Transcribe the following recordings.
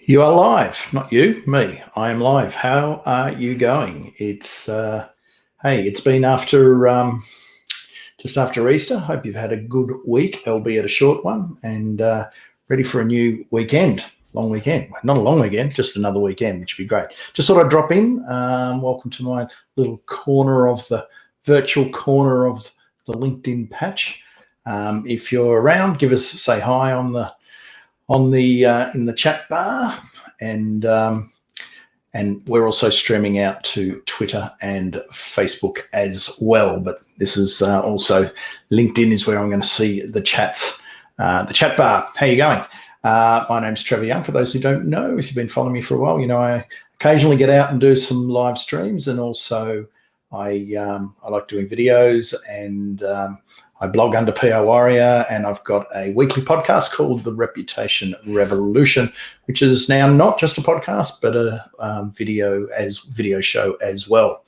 You are live, not you, me. I am live. How are you going? It's been just after Easter. Hope you've had a good week, albeit a short one, and ready for a new weekend. Long weekend, not a long weekend, just another weekend, which would be great. Just thought I'd drop in. Welcome to my little corner of the virtual corner of the LinkedIn patch. If you're around, say hi on the in the chat bar, and we're also streaming out to Twitter and Facebook as well. But this is also LinkedIn is where I'm going to see the chats, the chat bar. How you going? My name's Trevor Young. For those who don't know, if you've been following me for a while, you know I occasionally get out and do some live streams, and also I like doing videos, and I blog under PR Warrior, and I've got a weekly podcast called The Reputation Revolution, which is now not just a podcast, but a video show as well.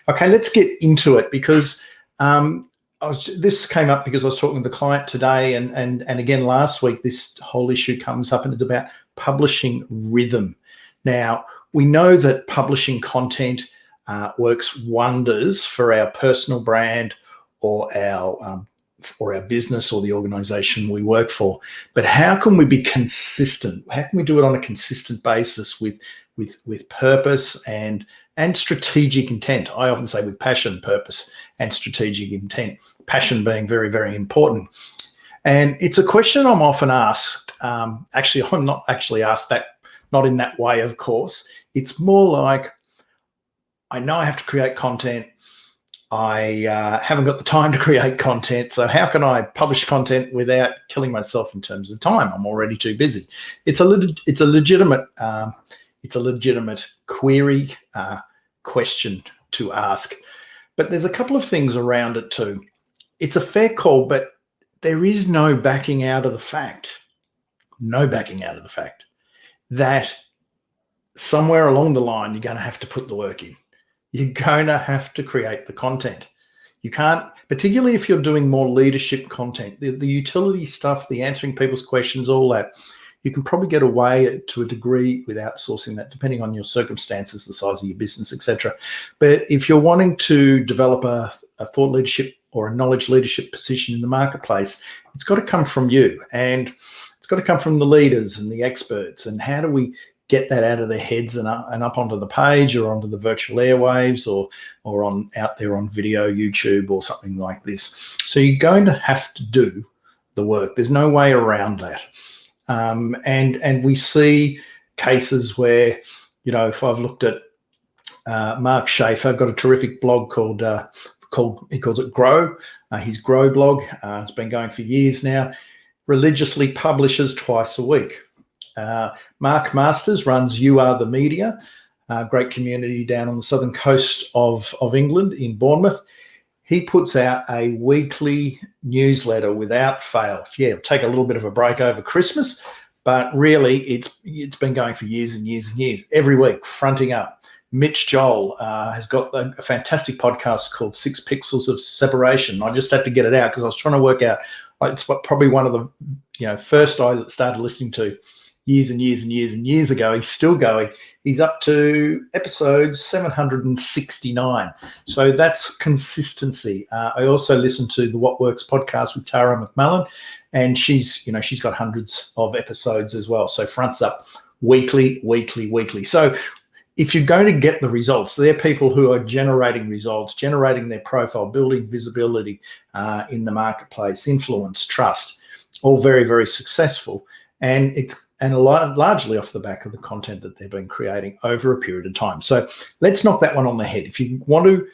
Okay, let's get into it, because this came up because I was talking to the client today, and again last week. This whole issue comes up, and it's about publishing rhythm. Now, we know that publishing content works wonders for our personal brand, or our business, or the organization we work for. But how can we be consistent? How can we do it on a consistent basis with purpose and strategic intent? I often say with passion, purpose, and strategic intent. Passion being very, very important. And it's a question I'm often asked. Actually, I'm not actually asked that, not in that way, of course. It's more like, I know I have to create content. I haven't got the time to create content, so how can I publish content without killing myself in terms of time? I'm already too busy. It's a legitimate query, question to ask, but there's a couple of things around it too. It's a fair call, but there is no backing out of the fact. No backing out of the fact that somewhere along the line you're going to have to put the work in. You're going to have to create the content. You can't, particularly if you're doing more leadership content, the utility stuff, the answering people's questions, all that, you can probably get away to a degree with outsourcing that, depending on your circumstances, the size of your business, etc. But if you're wanting to develop a thought leadership or a knowledge leadership position in the marketplace, it's got to come from you, and it's got to come from the leaders and the experts. And how do we get that out of their heads and up onto the page, or onto the virtual airwaves, or on out there on video, YouTube, or something like this? So you're going to have to do the work. There's no way around that. And we see cases where, you know, if I've looked at Mark Schaefer, got a terrific blog called he calls it Grow. His Grow blog. It's been going for years now. Religiously publishes twice a week. Mark Masters runs You Are the Media, great community down on the southern coast of England in Bournemouth. He puts out a weekly newsletter without fail. Yeah, it'll take a little bit of a break over Christmas, but really it's been going for years and years and years, every week, fronting up. Mitch Joel has got a fantastic podcast called 6 Pixels of Separation. I just had to get it out because I was trying to work out. It's probably one of the first I started listening to years and years and years and years ago. He's still going. He's up to episode 769. So that's consistency. I also listen to the What Works podcast with Tara McMullen, and she's got hundreds of episodes as well. So fronts up weekly. So if you're going to get the results, they're people who are generating results, generating their profile, building visibility in the marketplace, influence, trust, all very, very successful. And largely off the back of the content that they've been creating over a period of time. So let's knock that one on the head. If you want to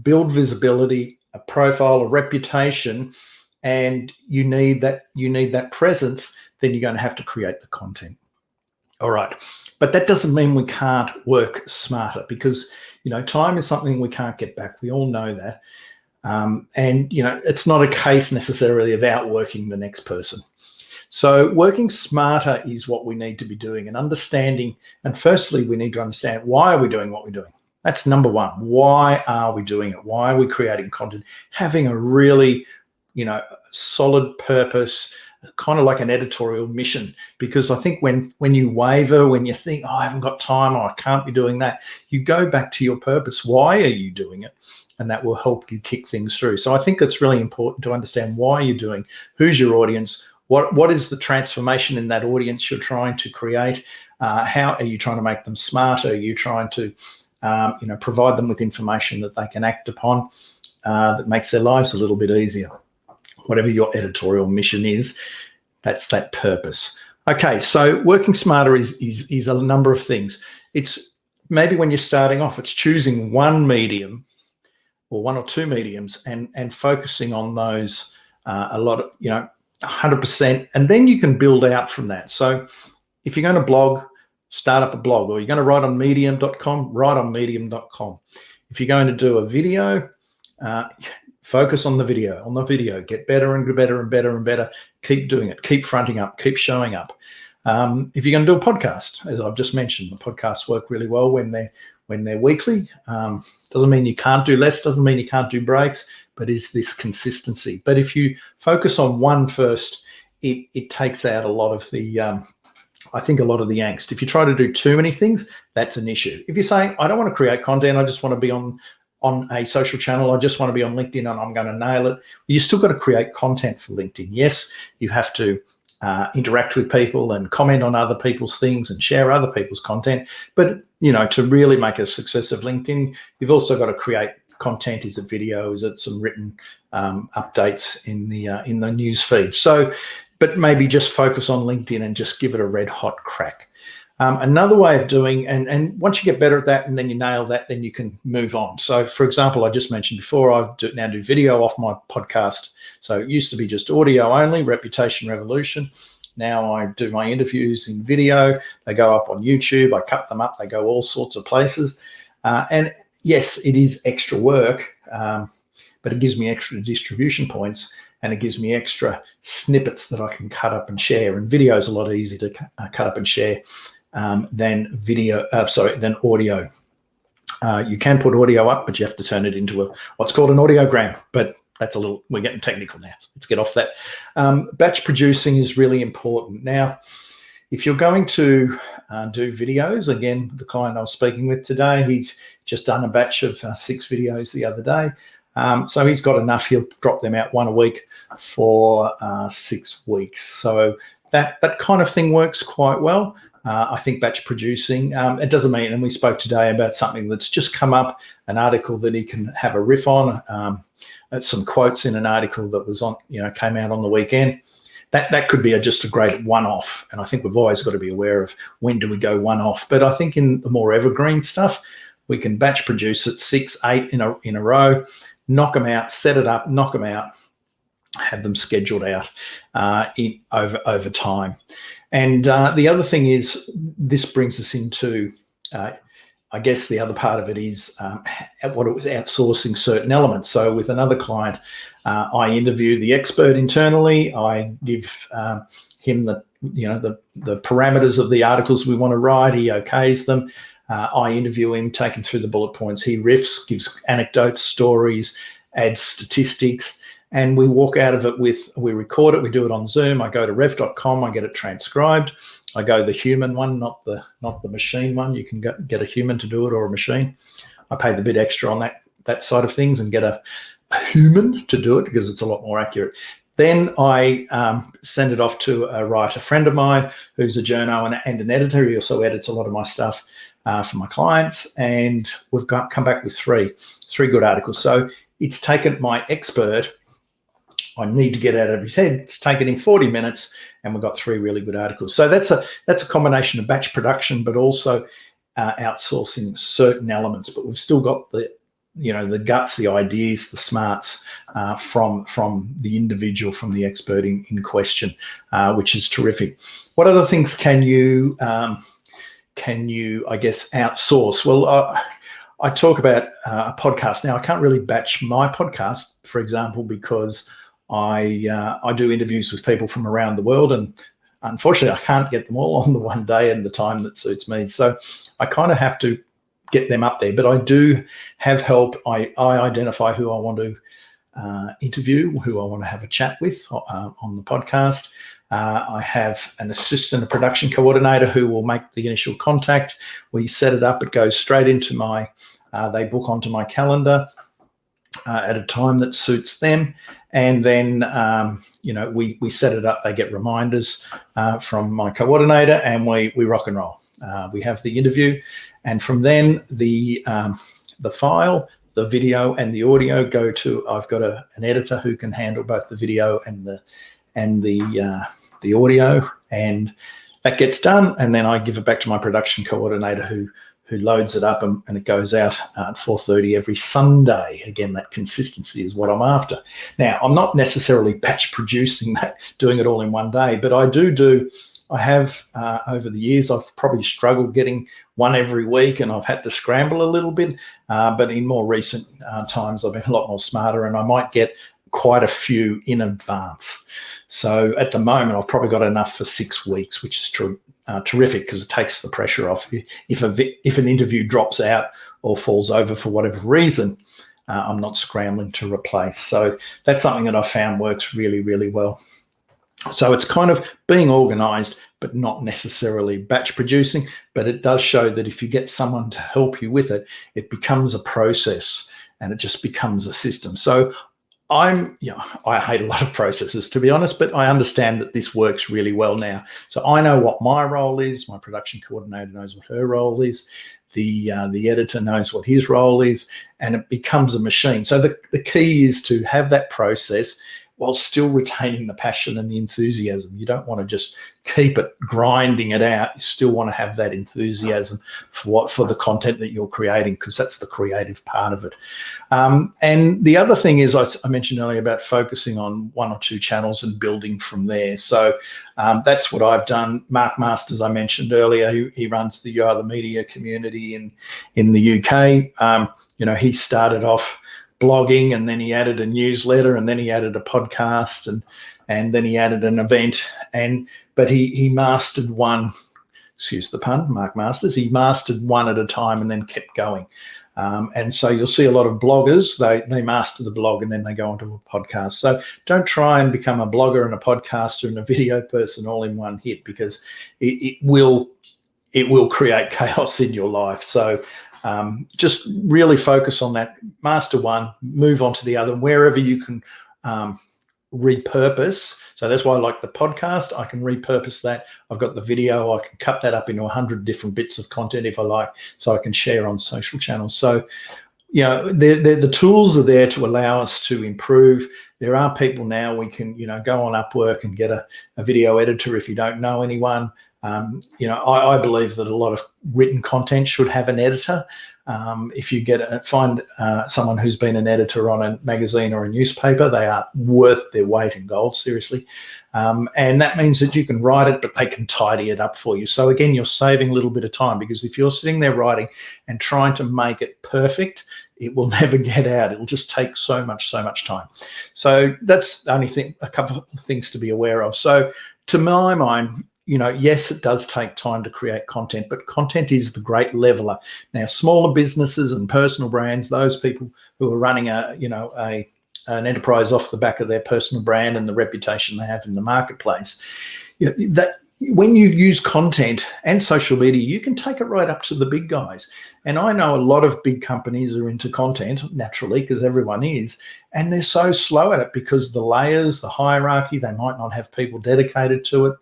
build visibility, a profile, a reputation, and you need that presence, then you're going to have to create the content. All right. But that doesn't mean we can't work smarter, because, time is something we can't get back. We all know that. And, it's not a case necessarily of outworking the next person. So working smarter is what we need to be doing, and understanding. And firstly, we need to understand, why are we doing what we're doing? That's number one. Why are we doing it? Why are we creating content? Having a really, solid purpose, kind of like an editorial mission, because I think when you waver, when you think, I haven't got time, or I can't be doing that, you go back to your purpose. Why are you doing it? And that will help you kick things through. So I think it's really important to understand why you're doing, who's your audience, what is the transformation in that audience you're trying to create, how are you trying to make them smarter, are you trying to provide them with information that they can act upon, that makes their lives a little bit easier. Whatever your editorial mission is, that's that purpose. Okay, so working smarter is a number of things. It's maybe when you're starting off, it's choosing one medium or one or two mediums and focusing on those a lot of, 100%, and then you can build out from that. So if you're going to blog, start up a blog, or you're going to write on medium.com, write on medium.com. If you're going to do a video, focus on the video, get better and better and better and better. Keep doing it, keep fronting up, keep showing up. If you're going to do a podcast, as I've just mentioned, the podcasts work really well when they're weekly. Doesn't mean you can't do less, doesn't mean you can't do breaks, but is this consistency. But if you focus on one first, it takes out a lot of the, I think, a lot of the angst. If you try to do too many things, that's an issue. If you're saying, I don't want to create content, I just want to be on a social channel, I just want to be on LinkedIn and I'm going to nail it, you still got to create content for LinkedIn. Yes, you have to interact with people and comment on other people's things and share other people's content. But, to really make a success of LinkedIn, you've also got to create content. Is it video? Is it some written updates in the news feed? So, but maybe just focus on LinkedIn and just give it a red hot crack. Another way of doing, and once you get better at that and then you nail that, then you can move on. So, for example, I just mentioned before, I now do video off my podcast. So it used to be just audio only, Reputation Revolution. Now I do my interviews in video. They go up on YouTube. I cut them up. They go all sorts of places. And yes, it is extra work, but it gives me extra distribution points and it gives me extra snippets that I can cut up and share. And video is a lot easier to cut up and share than audio. You can put audio up, but you have to turn it into what's called an audiogram. But we're getting technical now. Let's get off that. Batch producing is really important. Now, if you're going to do videos, again, the client I was speaking with today, he's just done a batch of 6 videos the other day. So he's got enough. He'll drop them out one a week for 6 weeks. So that kind of thing works quite well. I think batch producing, it doesn't mean, and we spoke today about something that's just come up, an article that he can have a riff on, some quotes in an article that was on, came out on the weekend. That could be just a great one-off. And I think we've always got to be aware of when do we go one-off. But I think in the more evergreen stuff, we can batch produce it 6, 8 in a row, knock them out, set it up, knock them out, have them scheduled out over time. And the other thing is, this brings us into, I guess the other part of it is what it was, outsourcing certain elements. So with another client, I interview the expert internally. I give him the parameters of the articles we want to write. He okays them. I interview him, take him through the bullet points. He riffs, gives anecdotes, stories, adds statistics. And we walk out of it we record it, we do it on Zoom. I go to rev.com, I get it transcribed. I go the human one, not the machine one. You can get a human to do it or a machine. I pay the bit extra on that side of things and get a human to do it because it's a lot more accurate. Then I send it off to a writer friend of mine who's a journo and an editor. He also edits a lot of my stuff for my clients. And we've come back with three good articles. So it's taken my expert, I need to get out of his head. It's taken him 40 minutes and we've got 3 really good articles. So that's a combination of batch production, but also outsourcing certain elements. But we've still got the guts, the ideas, the smarts from the individual, from the expert in question, which is terrific. What other things can you, I guess, outsource? Well, I talk about a podcast. Now, I can't really batch my podcast, for example, because I do interviews with people from around the world, and unfortunately I can't get them all on the one day and the time that suits me. So I kind of have to get them up there, but I do have help. I identify who I want to interview, who I want to have a chat with on the podcast. I have an assistant, a production coordinator who will make the initial contact. We set it up. It goes straight into my, they book onto my calendar at a time that suits them. And then, we set it up. They get reminders from my coordinator, and we rock and roll. We have the interview, and from then the file, the video and the audio go to, I've got an editor who can handle both the video and the audio, and that gets done. And then I give it back to my production coordinator who loads it up, and it goes out at 4:30 every Sunday. Again, that consistency is what I'm after. Now, I'm not necessarily batch producing that, doing it all in one day, but I have over the years, I've probably struggled getting one every week, and I've had to scramble a little bit. But in more recent times, I've been a lot more smarter, and I might get quite a few in advance. So at the moment, I've probably got enough for 6 weeks, which is terrific, because it takes the pressure off. If an interview drops out or falls over for whatever reason, I'm not scrambling to replace. So that's something that I found works really, really well. So it's kind of being organised, but not necessarily batch producing. But it does show that if you get someone to help you with it, it becomes a process, and it just becomes a system. So I hate a lot of processes, to be honest, but I understand that this works really well now. So I know what my role is. My production coordinator knows what her role is. The editor knows what his role is, and it becomes a machine. So the key is to have that process while still retaining the passion and the enthusiasm. You don't want to just keep it grinding it out. You still want to have that enthusiasm for the content that you're creating, because that's the creative part of it. And the other thing is, I mentioned earlier about focusing on 1 or 2 channels and building from there. So that's what I've done. Mark Masters, I mentioned earlier, he runs the You Are the Media community in the UK. He started off blogging, and then he added a newsletter, and then he added a podcast, and then he added an event. But he mastered one, excuse the pun, Mark Masters, he mastered one at a time and then kept going. And so you'll see a lot of bloggers, they master the blog and then they go onto a podcast. So don't try and become a blogger and a podcaster and a video person all in one hit, because it will create chaos in your life. So just really focus on that. Master one, move on to the other, wherever you can repurpose. So that's why I like the podcast. I can repurpose that. I've got the video. I can cut that up into 100 different bits of content if I like, so I can share on social channels. So, the tools are there to allow us to improve. There are people now, we can, go on Upwork and get a video editor if you don't know anyone. I believe that a lot of written content should have an editor. If you find someone who's been an editor on a magazine or a newspaper, they are worth their weight in gold, seriously. And that means that you can write it, but they can tidy it up for you. So again, you're saving a little bit of time, because if you're sitting there writing and trying to make it perfect, it will never get out. It'll just take so much time. So that's the only thing, a couple of things to be aware of. So to my mind, yes, it does take time to create content, but content is the great leveler. Now, smaller businesses and personal brands, those people who are running an enterprise off the back of their personal brand and the reputation they have in the marketplace, that when you use content and social media, you can take it right up to the big guys. And I know a lot of big companies are into content, naturally, because everyone is, and they're so slow at it because the layers, the hierarchy, they might not have people dedicated to it.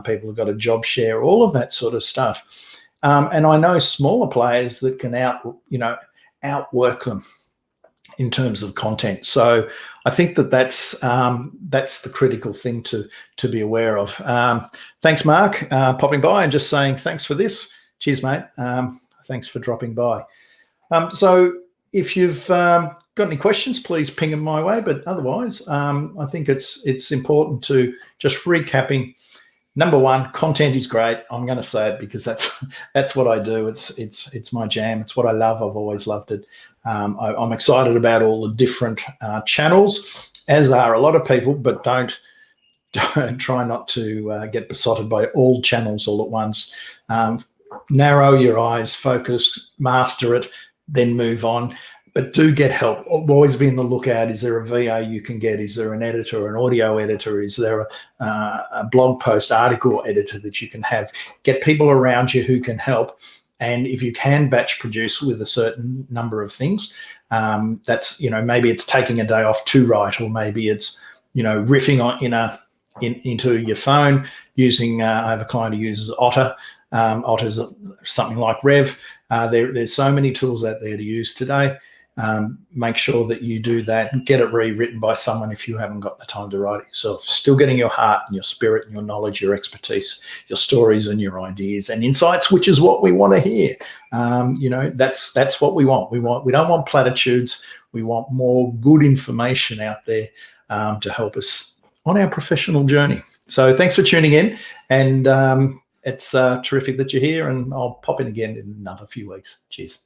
People have got a job share, all of that sort of stuff. And I know smaller players that can outwork them in terms of content. So I think that's the critical thing to be aware of. Thanks, Mark, popping by and just saying thanks for this. Cheers, mate. Thanks for dropping by. So if you've got any questions, please ping them my way. But otherwise, I think it's important to just recapping. Number one, content is great. I'm going to say it because that's what I do. It's my jam. It's what I love. I've always loved it. I'm excited about all the different channels, as are a lot of people, but don't try not to get besotted by all channels all at once. Narrow your eyes, focus, master it, then move on. but do get help. Always be on the lookout. Is there a VA you can get? Is there an editor, an audio editor? Is there a blog post article editor that you can have? Get people around you who can help. And if you can batch produce with a certain number of things, that's, maybe it's taking a day off to write, or maybe it's, riffing on into your phone using, I have a client who uses Otter. Otter's something like Rev. There's so many tools out there to use today. Make sure that you do that and get it rewritten by someone if you haven't got the time to write it yourself. Still getting your heart and your spirit and your knowledge, your expertise, your stories and your ideas and insights, which is what we want to hear. That's what we want. We don't want platitudes. We want more good information out there to help us on our professional journey. So thanks for tuning in, and it's terrific that you're here, and I'll pop in again in another few weeks. Cheers.